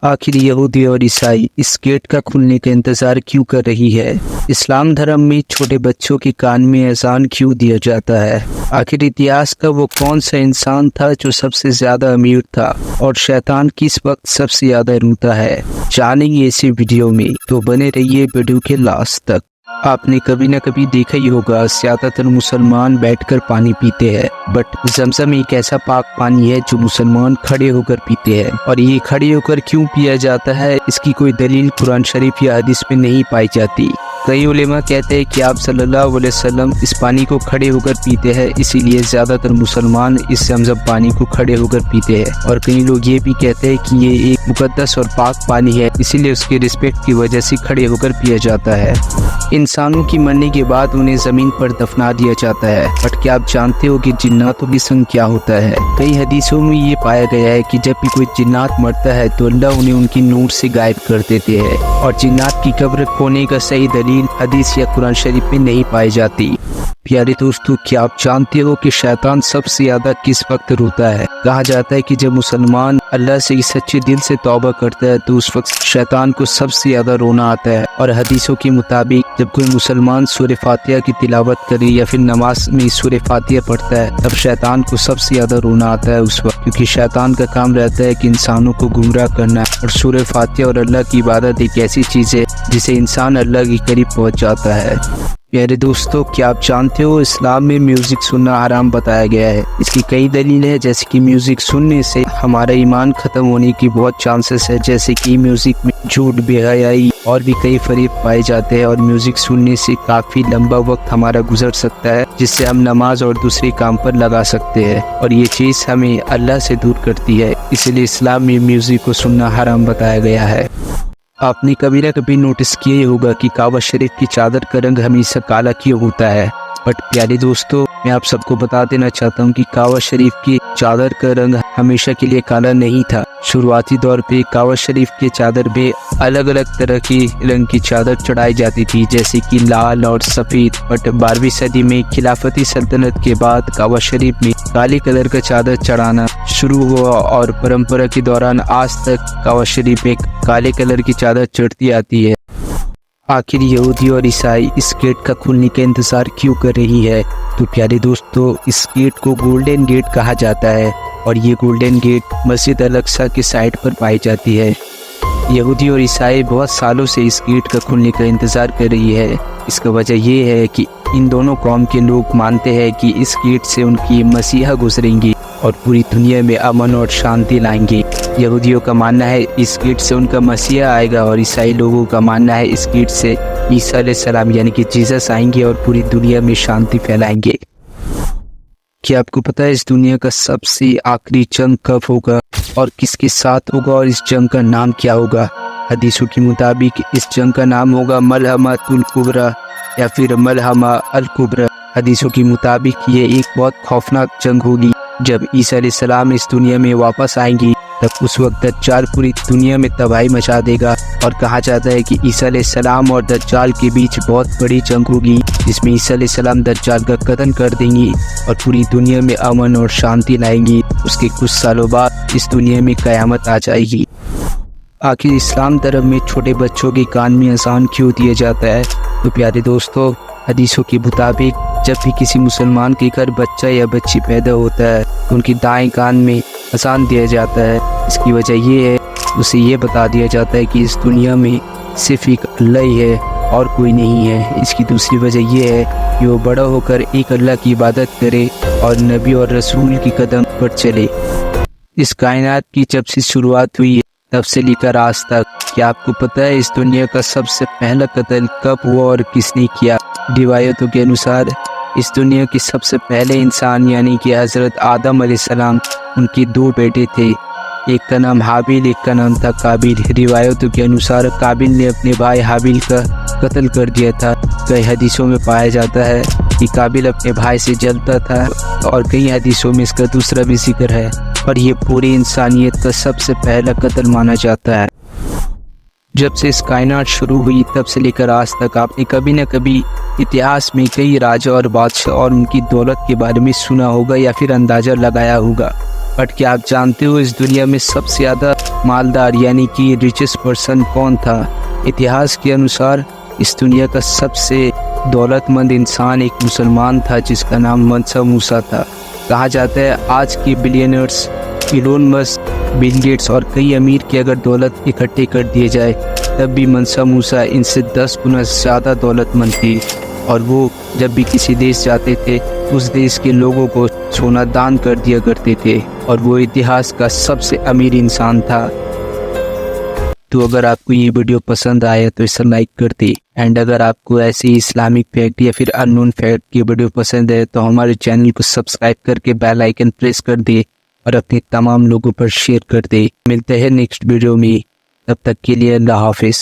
आखिर यहूदी और ईसाई इस गेट का खुलने का इंतजार क्यों कर रही है? इस्लाम धर्म में छोटे बच्चों के कान में अजान क्यों दिया जाता है? आखिर इतिहास का वो कौन सा इंसान था जो सबसे ज्यादा अमीर था और शैतान किस वक्त सबसे ज्यादा रोता है? जानेंगे इसी वीडियो में, तो बने रहिए वीडियो के लास्ट तक। आपने कभी न कभी देखा ही होगा, ज्यादातर मुसलमान बैठकर पानी पीते हैं, बट जमजम एक ऐसा पाक पानी है जो मुसलमान खड़े होकर पीते हैं। और ये खड़े होकर क्यों पिया जाता है, इसकी कोई दलील कुरान शरीफ या हदीस में नहीं पाई जाती। कई उलेमा कहते हैं कि आप सल्लल्लाहु अलैहि वसल्लम इस पानी को खड़े होकर पीते हैं, इसीलिए ज्यादातर मुसलमान इस जमजम पानी को खड़े होकर पीते हैं। और कई लोग ये भी कहते हैं कि ये एक मुकद्दस और पाक पानी है, इसीलिए उसके रिस्पेक्ट की वजह से खड़े होकर पिया जाता है। इंसानों की मरने के बाद उन्हें जमीन पर दफना दिया जाता है, बट क्या आप जानते हो कि जिन्नातों की संग क्या होता है? कई हदीसों में ये पाया गया है कि जब भी कोई जिन्नात मरता है तो अल्लाह उन्हें उनकी नूर से गायब कर देते हैं। और जिन्नात की कब्र खोने का सही दलील हदीस या कुरान शरीफ में नहीं पाई जाती। प्यारे दोस्तों, क्या आप जानते हो कि शैतान सबसे ज्यादा किस वक्त रोता है? कहा जाता है कि जब मुसलमान अल्लाह से सच्चे दिल से तौबा करता है तो उस वक्त शैतान को सबसे ज्यादा रोना आता है। और हदीसों के मुताबिक जब कोई मुसलमान सूरह फातिहा की तिलावत करे या फिर नमाज में सूरह फातिहा पढ़ता है, तब शैतान को सबसे ज्यादा रोना आता है उस वक्त, क्योंकि शैतान का काम रहता है कि इंसानों को गुमराह करना। और सूरह फातिहा और अल्लाह की इबादत एक ऐसी चीज है जिसे इंसान अल्लाह के करीब पहुंच जाता है। प्यारे दोस्तों, क्या आप जानते हो इस्लाम में म्यूजिक सुनना हराम बताया गया है? इसकी कई दलील है, जैसे कि म्यूजिक सुनने से हमारा ईमान खत्म होने की बहुत चांसेस है, जैसे कि म्यूजिक में झूठ, बेहयाई और भी कई फरीब पाए जाते हैं। और म्यूजिक सुनने से काफी लंबा वक्त हमारा गुजर सकता है, जिससे हम नमाज और दूसरे काम पर लगा सकते हैं, और ये चीज हमें अल्लाह से दूर करती है। इसलिए इस्लाम में म्यूजिक को सुनना हराम बताया गया है। आपने कभी ना कभी नोटिस किया ही होगा कि काबा शरीफ की चादर का रंग हमेशा काला क्यों होता है? बट प्यारे दोस्तों, मैं आप सबको बता देना चाहता हूँ कि काबा शरीफ की चादर का रंग हमेशा के लिए काला नहीं था। शुरुआती दौर पे काबा शरीफ के चादर पे अलग अलग तरह की रंग की चादर चढ़ाई जाती थी, जैसे कि लाल और सफेद। बट 12वीं सदी में खिलाफती सल्तनत के बाद काबा शरीफ में काले कलर का चादर चढ़ाना शुरू हुआ, और परंपरा के दौरान आज तक काबा शरीफ में काले कलर की चादर चढ़ती आती है। आखिर यहूदी और ईसाई इस गेट का खुलने का इंतजार क्यों कर रही है? तो प्यारे दोस्तों, इस गेट को गोल्डन गेट कहा जाता है, और ये गोल्डन गेट मस्जिद अल-अक्सा के साइड पर पाई जाती है। यहूदी और ईसाई बहुत सालों से इस गेट का खुलने का इंतजार कर रही है। इसका वजह ये है कि इन दोनों कौम के लोग मानते हैं कि इस गेट से उनकी मसीहा गुजरेंगी और पूरी दुनिया में अमन और शांति लाएंगे। यहूदियों का मानना है इस गेट से उनका मसीहा आएगा, और ईसाई लोगों का मानना है इस गेट से ईसा अलैहिस्सलाम यानी कि जीसस आएंगे और पूरी दुनिया में शांति फैलाएंगे। क्या आपको पता है इस दुनिया का सबसे आखिरी जंग कब होगा और किसके साथ होगा, और इस जंग का नाम क्या होगा? हदीसों के मुताबिक इस जंग का नाम होगा मलहमतुल कुबरा या फिर मलहमा अल कुबरा। हदीसों के मुताबिक ये एक बहुत खौफनाक जंग होगी। जब ईसा अलैहिस्सलाम इस दुनिया में वापस आएंगी, तब उस वक्त दज्जाल पूरी दुनिया में तबाही मचा देगा। और कहा जाता है कि ईसा अलैहिस्सलाम और दज्जाल के बीच बहुत बड़ी जंग होगी, जिसमें ईसा अलैहिस्सलाम दज्जाल का कत्ल कर देंगी और पूरी दुनिया में अमन और शांति लाएंगी। उसके कुछ सालों बाद इस दुनिया में कयामत आ जाएगी। आखिर इस्लाम धर्म में छोटे बच्चों के कान में अजान क्यों दिया जाता है? तो प्यारे दोस्तों, हदीसों के मुताबिक जब भी किसी मुसलमान के घर बच्चा या बच्ची पैदा होता है तो उनकी दाएं कान में अजान दिया जाता है। इसकी वजह ये है, उसे ये बता दिया जाता है कि इस दुनिया में सिर्फ एक अल्लाह ही है और कोई नहीं है। इसकी दूसरी वजह ये है कि वो बड़ा होकर एक अल्लाह की इबादत करे और नबी और रसूल की कदम पर चले। इस कायनात की जब से शुरुआत हुई तब से लेकर आज तक, क्या आपको पता है इस दुनिया का सबसे पहला कत्ल कब हुआ और किसने किया? रिवायतों के अनुसार इस दुनिया के सबसे पहले इंसान यानी कि हजरत आदम अलैहिस्सलाम, उनके 2 बेटे थे। एक का नाम हाबिल, एक का नाम था काबिल। रिवायतों के अनुसार काबिल ने अपने भाई हाबिल का कत्ल कर दिया था। कई हदीसों में पाया जाता है कि काबिल अपने भाई से जलता था, और कई हदीसों में इसका दूसरा भी जिक्र है, और ये पूरी इंसानियत का सबसे पहला कत्ल माना जाता है। जब से इस कायनात शुरू हुई तब से लेकर आज तक आपने कभी न कभी इतिहास में कई राजा और बादशाह और उनकी दौलत के बारे में सुना होगा या फिर अंदाजा लगाया होगा। बट क्या आप जानते हो इस दुनिया में सबसे ज़्यादा मालदार यानी कि रिचेस्ट पर्सन कौन था? इतिहास के अनुसार इस दुनिया का सबसे दौलतमंद इंसान एक मुसलमान था जिसका नाम मनसा मूसा था। कहा जाता है आज के billionaires Elon Musk, Bill Gates और कई अमीर की अगर दौलत इकट्ठे कर दिए जाए तब भी मनसा मूसा इनसे 10 गुना ज़्यादा दौलतमंद थी। और वो जब भी किसी देश जाते थे उस देश के लोगों को सोना दान कर दिया करते थे और वो इतिहास का सबसे अमीर इंसान था। तो अगर आपको ये वीडियो पसंद आया तो इसे लाइक कर दे। एंड अगर आपको ऐसे इस्लामिक फैक्ट या फिर अननोन फैक्ट की वीडियो पसंद है तो हमारे चैनल को सब्सक्राइब करके बेल आइकन प्रेस कर दे और अपने तमाम लोगों पर शेयर कर दे। मिलते हैं नेक्स्ट वीडियो में, तब तक के लिए अल्लाह हाफिज़।